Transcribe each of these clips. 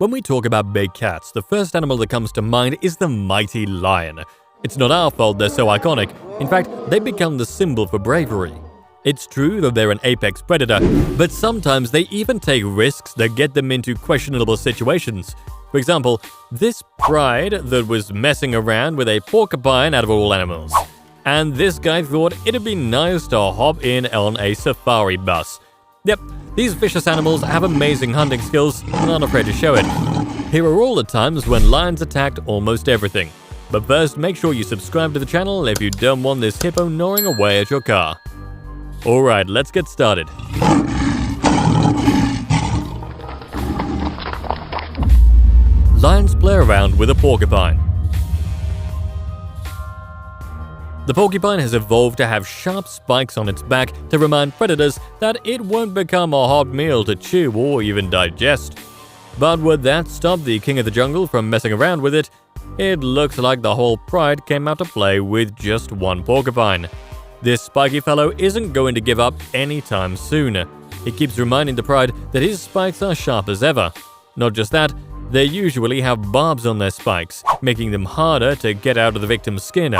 When we talk about big cats, the first animal that comes to mind is the mighty lion. It's not our fault they're so iconic. In fact, they've become the symbol for bravery. It's true that they're an apex predator, but sometimes they even take risks that get them into questionable situations. For example, this pride that was messing around with a porcupine out of all animals. And this guy thought it'd be nice to hop in on a safari bus. Yep, these vicious animals have amazing hunting skills and aren't afraid to show it. Here are all the times when lions attacked almost everything. But first, make sure you subscribe to the channel if you don't want this hippo gnawing away at your car. Alright, let's get started. Lions play around with a porcupine. The porcupine has evolved to have sharp spikes on its back to remind predators that it won't become a hot meal to chew or even digest. But would that stop the king of the jungle from messing around with it? It looks like the whole pride came out to play with just one porcupine. This spiky fellow isn't going to give up anytime soon. It keeps reminding the pride that his spikes are sharp as ever. Not just that, they usually have barbs on their spikes, making them harder to get out of the victim's skin.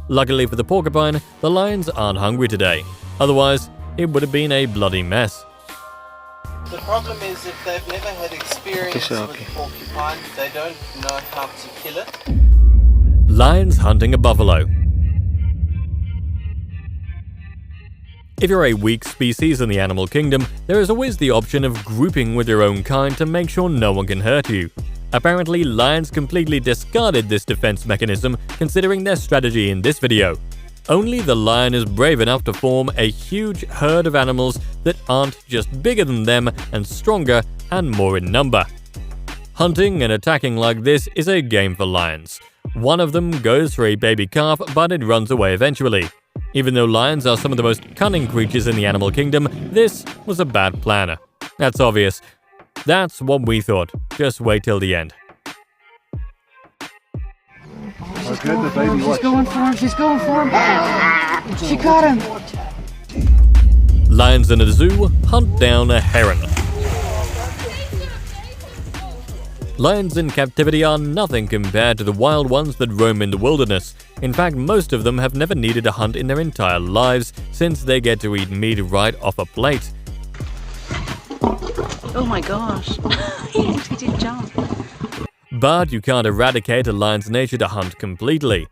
Luckily for the porcupine, the lions aren't hungry today. Otherwise, it would have been a bloody mess. The problem is if they've never had experience with a porcupine, they don't know how to kill it. Lions hunting a buffalo. If you're a weak species in the animal kingdom, there is always the option of grouping with your own kind to make sure no one can hurt you. Apparently, lions completely discarded this defense mechanism considering their strategy in this video. Only the lion is brave enough to form a huge herd of animals that aren't just bigger than them and stronger and more in number. Hunting and attacking like this is a game for lions. One of them goes for a baby calf, but it runs away eventually. Even though lions are some of the most cunning creatures in the animal kingdom, this was a bad plan. That's obvious. That's what we thought. Just wait till the end. She's going for him, she's going for him, she's going for him! She got him! Lions in a zoo hunt down a heron. Lions in captivity are nothing compared to the wild ones that roam in the wilderness. In fact, most of them have never needed to hunt in their entire lives, since they get to eat meat right off a plate. Oh my gosh, he did jump. But you can't eradicate a lion's nature to hunt completely.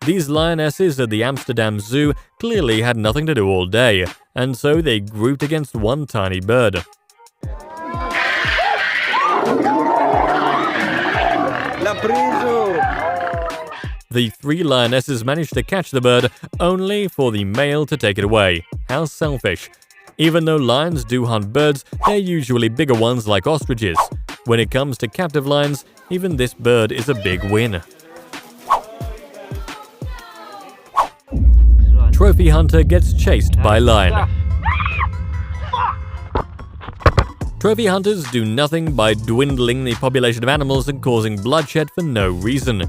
These lionesses at the Amsterdam Zoo clearly had nothing to do all day, and so they grouped against one tiny bird. The three lionesses managed to catch the bird, only for the male to take it away. How selfish. Even though lions do hunt birds, they're usually bigger ones like ostriches. When it comes to captive lions, even this bird is a big win. Trophy hunter gets chased by lion. Trophy hunters do nothing by dwindling the population of animals and causing bloodshed for no reason.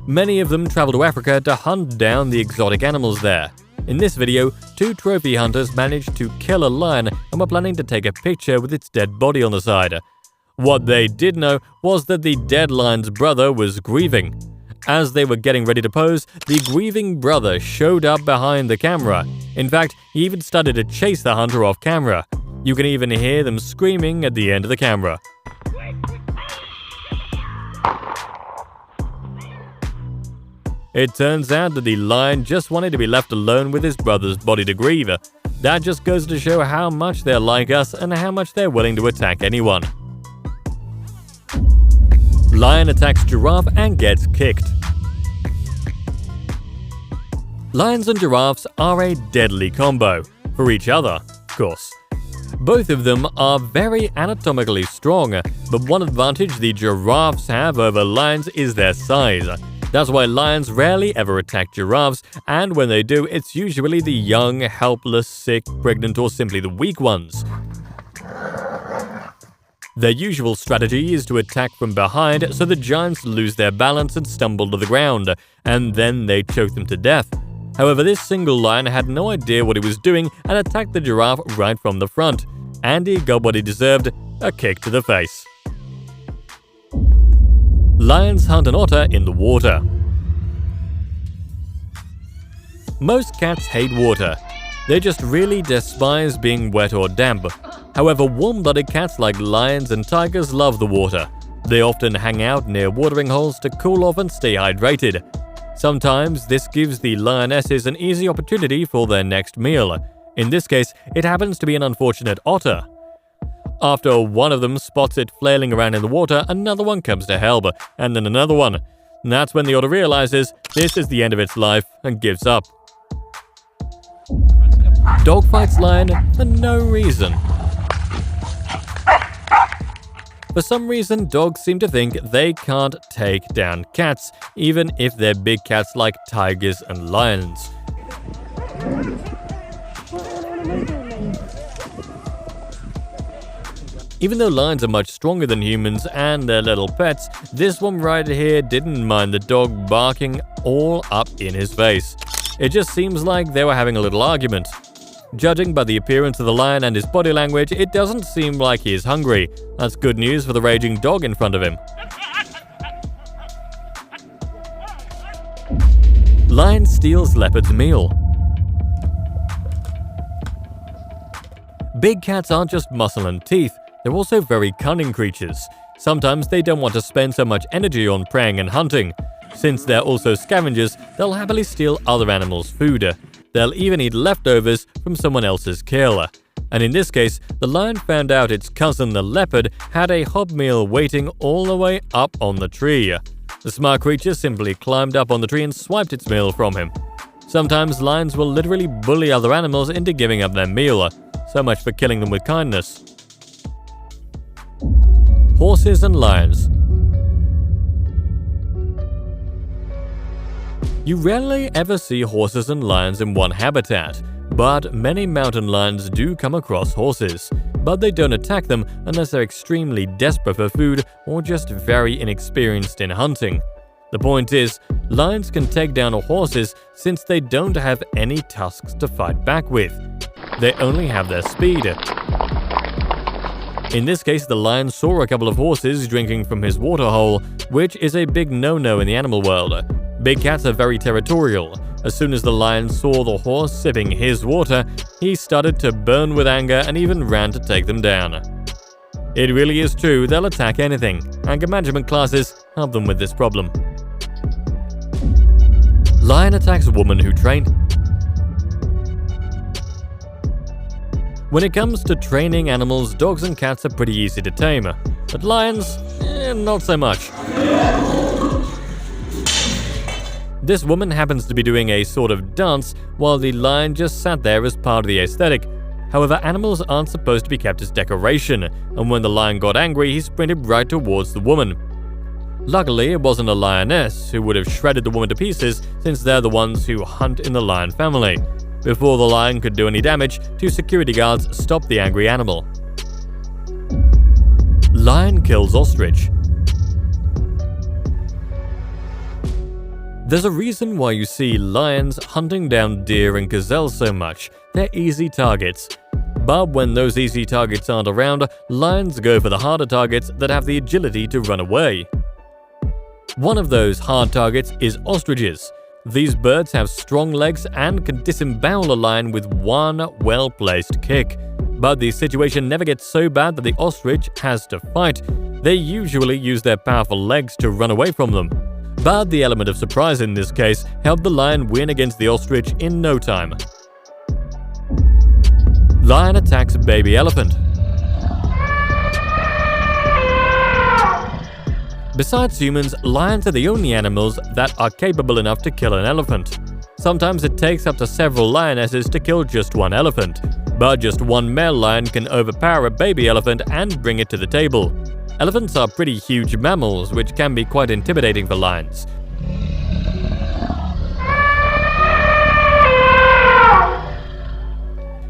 Many of them travel to Africa to hunt down the exotic animals there. In this video, two trophy hunters managed to kill a lion and were planning to take a picture with its dead body on the side. What they did know was that the dead lion's brother was grieving. As they were getting ready to pose, the grieving brother showed up behind the camera. In fact, he even started to chase the hunter off camera. You can even hear them screaming at the end of the camera. It turns out that the lion just wanted to be left alone with his brother's body to grieve. That just goes to show how much they're like us and how much they're willing to attack anyone. Lion attacks giraffe and gets kicked. Lions and giraffes are a deadly combo. For each other, of course. Both of them are very anatomically strong, but one advantage the giraffes have over lions is their size. That's why lions rarely ever attack giraffes, and when they do, it's usually the young, helpless, sick, pregnant, or simply the weak ones. Their usual strategy is to attack from behind so the giants lose their balance and stumble to the ground, and then they choke them to death. However, this single lion had no idea what he was doing and attacked the giraffe right from the front, and he got what he deserved, a kick to the face. Lions hunt an otter in the water. Most cats hate water. They just really despise being wet or damp. However, warm-blooded cats like lions and tigers love the water. They often hang out near watering holes to cool off and stay hydrated. Sometimes this gives the lionesses an easy opportunity for their next meal. In this case, it happens to be an unfortunate otter. After one of them spots it flailing around in the water, another one comes to help, and then another one. And that's when the otter realizes this is the end of its life and gives up. Dog fights lion for no reason. For some reason, dogs seem to think they can't take down cats, even if they're big cats like tigers and lions. Even though lions are much stronger than humans and their little pets, this one right here didn't mind the dog barking all up in his face. It just seems like they were having a little argument. Judging by the appearance of the lion and his body language, it doesn't seem like he is hungry. That's good news for the raging dog in front of him. Lion steals leopard's meal. Big cats aren't just muscle and teeth, they're also very cunning creatures. Sometimes they don't want to spend so much energy on preying and hunting. Since they're also scavengers, they'll happily steal other animals' food. They'll even eat leftovers from someone else's kill. And in this case, the lion found out its cousin the leopard had a hobmeal waiting all the way up on the tree. The smart creature simply climbed up on the tree and swiped its meal from him. Sometimes lions will literally bully other animals into giving up their meal. So much for killing them with kindness. Horses and lions. You rarely ever see horses and lions in one habitat, but many mountain lions do come across horses. But they don't attack them unless they're extremely desperate for food or just very inexperienced in hunting. The point is, lions can take down horses since they don't have any tusks to fight back with. They only have their speed. In this case, the lion saw a couple of horses drinking from his water hole, which is a big no-no in the animal world. Big cats are very territorial. As soon as the lion saw the horse sipping his water, he started to burn with anger and even ran to take them down. It really is true, they'll attack anything. Anger management classes help them with this problem. Lion attacks woman who trained. When it comes to training animals, dogs and cats are pretty easy to tame. But lions, not so much. This woman happens to be doing a sort of dance while the lion just sat there as part of the aesthetic. However, animals aren't supposed to be kept as decoration, and when the lion got angry, he sprinted right towards the woman. Luckily, it wasn't a lioness who would have shredded the woman to pieces, since they're the ones who hunt in the lion family. Before the lion could do any damage, two security guards stopped the angry animal. Lion kills ostrich. There's a reason why you see lions hunting down deer and gazelles so much. They're easy targets. But when those easy targets aren't around, lions go for the harder targets that have the agility to run away. One of those hard targets is ostriches. These birds have strong legs and can disembowel a lion with one well-placed kick. But the situation never gets so bad that the ostrich has to fight. They usually use their powerful legs to run away from them. But the element of surprise in this case helped the lion win against the ostrich in no time. Lion attacks baby elephant. Besides humans, lions are the only animals that are capable enough to kill an elephant. Sometimes it takes up to several lionesses to kill just one elephant, but just one male lion can overpower a baby elephant and bring it to the table. Elephants are pretty huge mammals, which can be quite intimidating for lions.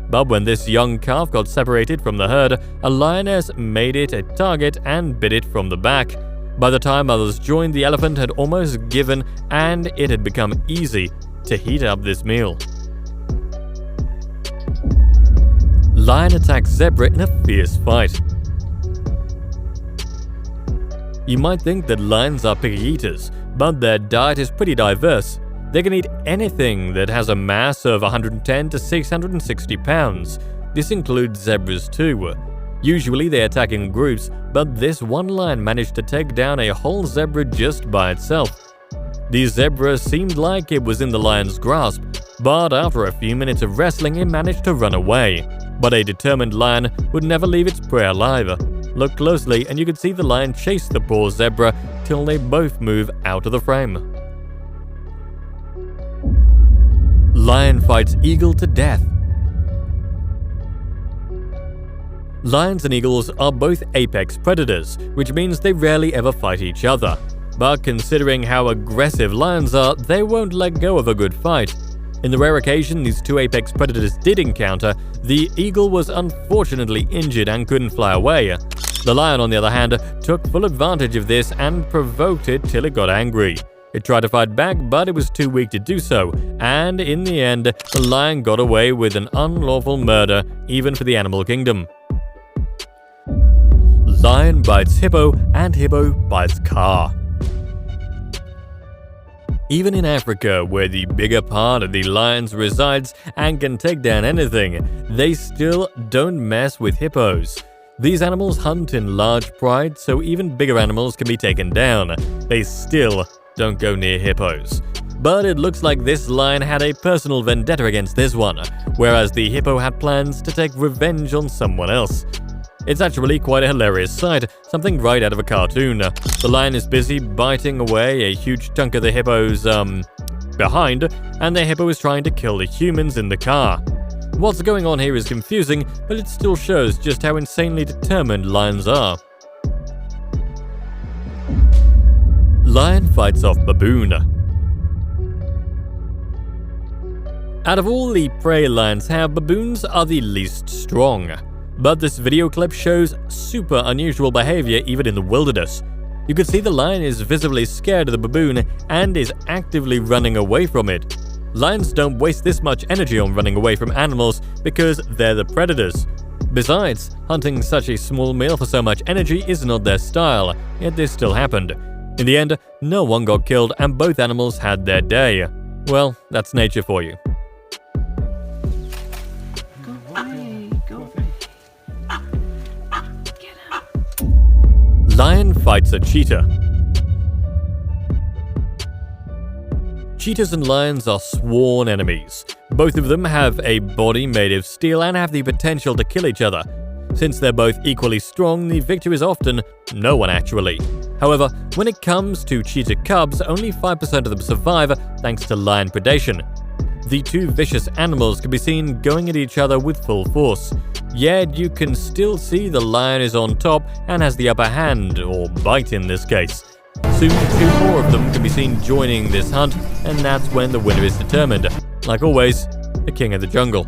But when this young calf got separated from the herd, a lioness made it a target and bit it from the back. By the time others joined, the elephant had almost given and it had become easy to heat up this meal. Lion attacks zebra in a fierce fight. You might think that lions are picky eaters, but their diet is pretty diverse. They can eat anything that has a mass of 110 to 660 pounds. This includes zebras too. Usually they attack in groups, but this one lion managed to take down a whole zebra just by itself. The zebra seemed like it was in the lion's grasp, but after a few minutes of wrestling it managed to run away. But a determined lion would never leave its prey alive. Look closely and you can see the lion chase the poor zebra till they both move out of the frame. Lion fights eagle to death. Lions and eagles are both apex predators, which means they rarely ever fight each other. But considering how aggressive lions are, they won't let go of a good fight. In the rare occasion these two apex predators did encounter, the eagle was unfortunately injured and couldn't fly away. The lion, on the other hand, took full advantage of this and provoked it till it got angry. It tried to fight back, but it was too weak to do so, and in the end, the lion got away with an unlawful murder, even for the animal kingdom. Lion bites hippo, and hippo bites car. Even in Africa, where the bigger part of the lions resides and can take down anything, they still don't mess with hippos. These animals hunt in large pride, so even bigger animals can be taken down. They still don't go near hippos. But it looks like this lion had a personal vendetta against this one, whereas the hippo had plans to take revenge on someone else. It's actually quite a hilarious sight, something right out of a cartoon. The lion is busy biting away a huge chunk of the hippo's, behind, and the hippo is trying to kill the humans in the car. What's going on here is confusing, but it still shows just how insanely determined lions are. Lion fights off baboon. Out of all the prey lions have, baboons are the least strong. But this video clip shows super unusual behavior even in the wilderness. You can see the lion is visibly scared of the baboon and is actively running away from it. Lions don't waste this much energy on running away from animals because they're the predators. Besides, hunting such a small meal for so much energy is not their style, yet this still happened. In the end, no one got killed and both animals had their day. Well, that's nature for you. Lion fights a cheetah. Cheetahs and lions are sworn enemies. Both of them have a body made of steel and have the potential to kill each other. Since they're both equally strong, the victor is often no one actually. However, when it comes to cheetah cubs, only 5% of them survive thanks to lion predation. The two vicious animals can be seen going at each other with full force. Yet you can still see the lion is on top and has the upper hand, or bite in this case. Soon, two more of them can be seen joining this hunt, and that's when the winner is determined. Like always, the king of the jungle.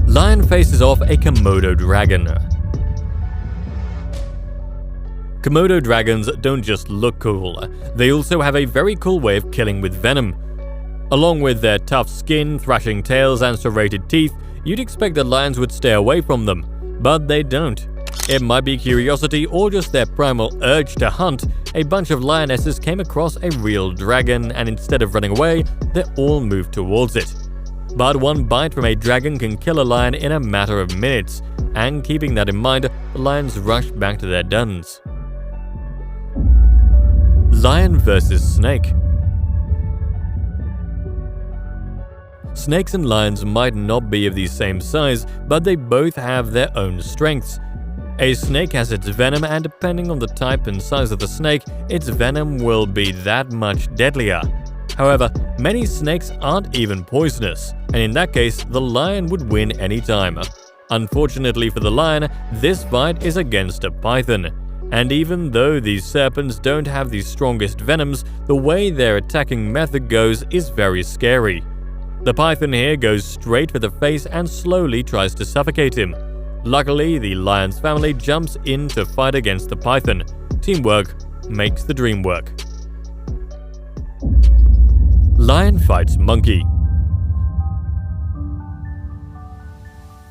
Lion faces off a Komodo dragon. Komodo dragons don't just look cool, they also have a very cool way of killing with venom. Along with their tough skin, thrashing tails, and serrated teeth, you'd expect that lions would stay away from them, but they don't. It might be curiosity or just their primal urge to hunt. A bunch of lionesses came across a real dragon, and instead of running away, they all moved towards it. But one bite from a dragon can kill a lion in a matter of minutes, and keeping that in mind, the lions rushed back to their dens. Lion versus snake. Snakes and lions might not be of the same size, but they both have their own strengths. A snake has its venom, and depending on the type and size of the snake, its venom will be that much deadlier. However, many snakes aren't even poisonous, and in that case, the lion would win any time. Unfortunately for the lion, this fight is against a python. And even though these serpents don't have the strongest venoms, the way their attacking method goes is very scary. The python here goes straight for the face and slowly tries to suffocate him. Luckily, the lion's family jumps in to fight against the python. Teamwork makes the dream work. Lion fights monkey.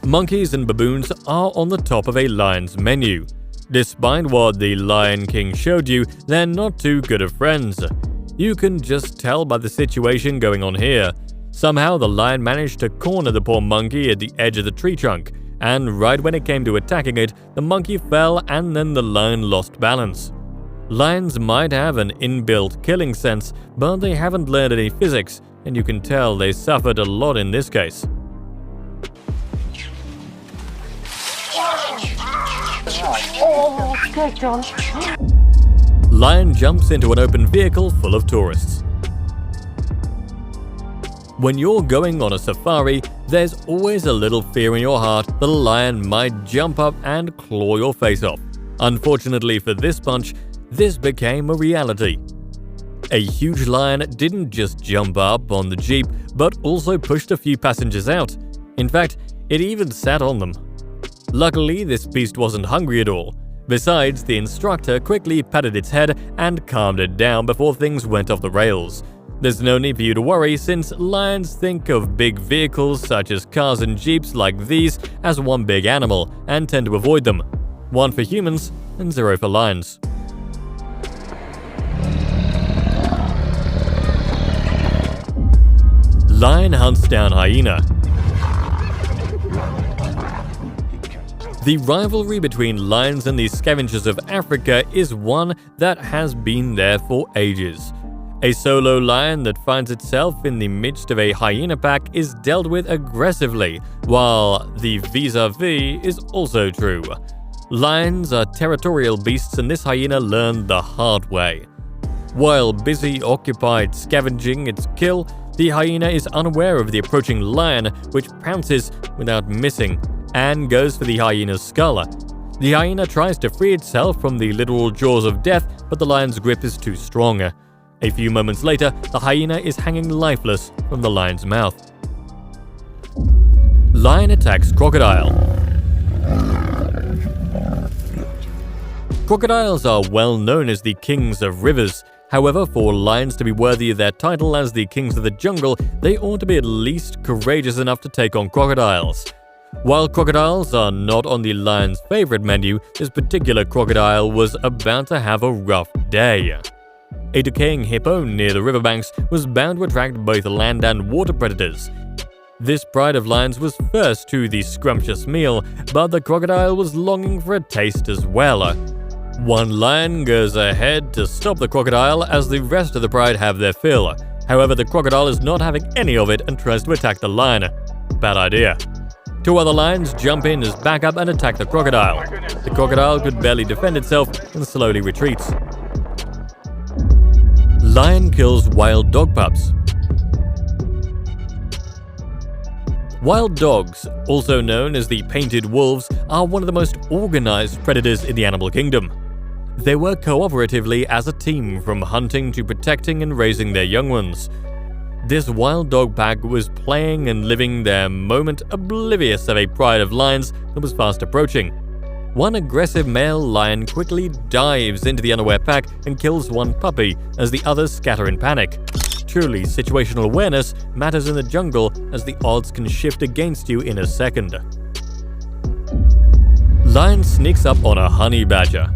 Monkeys and baboons are on the top of a lion's menu. Despite what the Lion King showed you, they're not too good of friends. You can just tell by the situation going on here. Somehow the lion managed to corner the poor monkey at the edge of the tree trunk, and right when it came to attacking it, the monkey fell and then the lion lost balance. Lions might have an inbuilt killing sense, but they haven't learned any physics, and you can tell they suffered a lot in this case. Lion jumps into an open vehicle full of tourists. When you're going on a safari, there's always a little fear in your heart that a lion might jump up and claw your face off. Unfortunately for this bunch, this became a reality. A huge lion didn't just jump up on the Jeep, but also pushed a few passengers out. In fact, it even sat on them. Luckily, this beast wasn't hungry at all. Besides, the instructor quickly patted its head and calmed it down before things went off the rails. There's no need for you to worry, since lions think of big vehicles such as cars and jeeps like these as one big animal and tend to avoid them. 1 for humans and 0 for lions. Lion hunts down hyena. The rivalry between lions and the scavengers of Africa is one that has been there for ages. A solo lion that finds itself in the midst of a hyena pack is dealt with aggressively, while the vis-a-vis is also true. Lions are territorial beasts, and this hyena learned the hard way. While busy occupied scavenging its kill, the hyena is unaware of the approaching lion, which pounces without missing and goes for the hyena's skull. The hyena tries to free itself from the literal jaws of death, but the lion's grip is too strong. A few moments later, the hyena is hanging lifeless from the lion's mouth. Lion attacks crocodile. Crocodiles are well known as the kings of rivers. However, for lions to be worthy of their title as the kings of the jungle, they ought to be at least courageous enough to take on crocodiles. While crocodiles are not on the lion's favorite menu, this particular crocodile was about to have a rough day. A decaying hippo near the riverbanks was bound to attract both land and water predators. This pride of lions was first to the scrumptious meal, but the crocodile was longing for a taste as well. One lion goes ahead to stop the crocodile as the rest of the pride have their fill. However, the crocodile is not having any of it and tries to attack the lion. Bad idea. 2 other lions jump in as backup and attack the crocodile. The crocodile could barely defend itself and slowly retreats. Lion kills wild dog pups. Wild dogs, also known as the painted wolves, are one of the most organized predators in the animal kingdom. They work cooperatively as a team, from hunting to protecting and raising their young ones. This wild dog pack was playing and living their moment oblivious of a pride of lions that was fast approaching. One aggressive male lion quickly dives into the unaware pack and kills one puppy as the others scatter in panic. Truly, situational awareness matters in the jungle, as the odds can shift against you in a second. Lion sneaks up on a honey badger.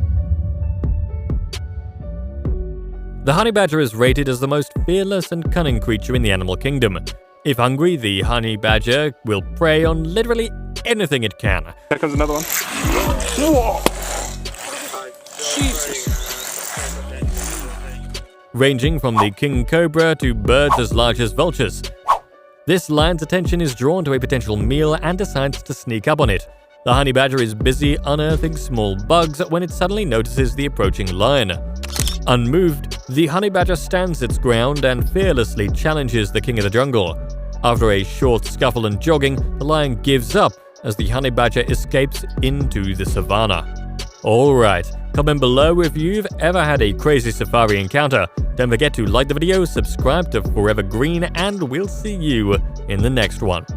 The honey badger is rated as the most fearless and cunning creature in the animal kingdom. If hungry, the honey badger will prey on literally anything it can. Here comes another one. Whoa! Jesus. Ranging from the king cobra to birds as large as vultures. This lion's attention is drawn to a potential meal and decides to sneak up on it. The honey badger is busy unearthing small bugs when it suddenly notices the approaching lion. Unmoved, the honey badger stands its ground and fearlessly challenges the king of the jungle. After a short scuffle and jogging, the lion gives up as the honey badger escapes into the savannah. Alright, comment below if you've ever had a crazy safari encounter. Don't forget to like the video, subscribe to Forever Green, and we'll see you in the next one.